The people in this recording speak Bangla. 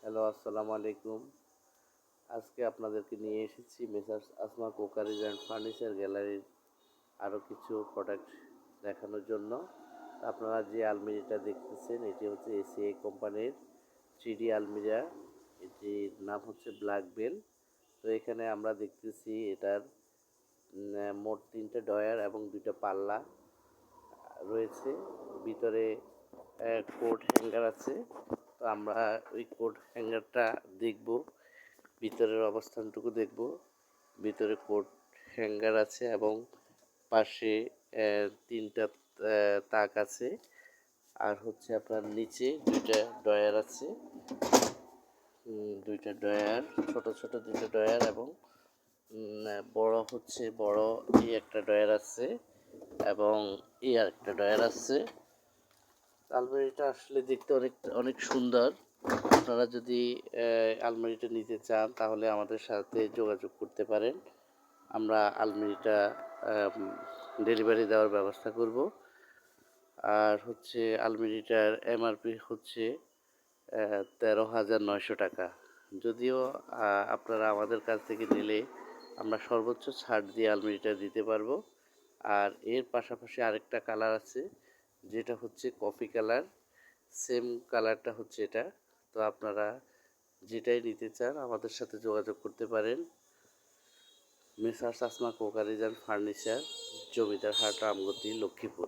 হ্যালো, আসসালামু আলাইকুম। আজকে আপনাদেরকে নিয়ে এসেছি messrs Asma cookeries and furniture গ্যালারির আরও কিছু প্রোডাক্ট দেখানোর জন্য। আপনারা যে আলমিরাটা দেখতেছেন এটি হচ্ছে এসিআই কোম্পানির 3D আলমিরা। এটির নাম হচ্ছে ব্ল্যাক বেল। তো এখানে আমরা দেখতেছি এটার মোট 3টে ডয়ার এবং 2টা পাল্লা রয়েছে। ভিতরে কোট হ্যাঙ্গার আছে। তো আমরা ওই কোট হ্যাঙ্গারটা দেখব, ভিতরের অবস্থানটুকু দেখব। ভিতরে কোট হ্যাঙ্গার আছে এবং পাশে 3টা তাক আছে। আর হচ্ছে আপনার নিচে 2টা ডয়ার আছে, 2টা ডয়ার, ছোট ছোট 2টা ডয়ার এবং বড় এই একটা ডয়ার আছে এবং এই আরেকটা ডয়ার আছে। আলমারিটা আসলে দেখতে অনেক সুন্দর। আপনারা যদি আলমারিটা নিতে চান তাহলে আমাদের সাথে যোগাযোগ করতে পারেন। আমরা আলমারিটা ডেলিভারি দেওয়ার ব্যবস্থা করব। আর হচ্ছে আলমারিটার এমআরপি হচ্ছে 13,900 টাকা। যদিও আপনারা আমাদের কাছ থেকে নিলে আমরা সর্বোচ্চ ছাড় দিয়ে আলমারিটা দিতে পারবো। আর এর পাশাপাশি আরেকটা কালার আছে, যেটা হচ্ছে কফি কালার। সেম কালারটা হচ্ছে এটা। তো আপনারা যেটাই নিতে চান আমাদের সাথে যোগাযোগ করতে পারেন। Messrs Asma cookeries and furniture, Jamidar Hat, Ramgati, Lakshmipur.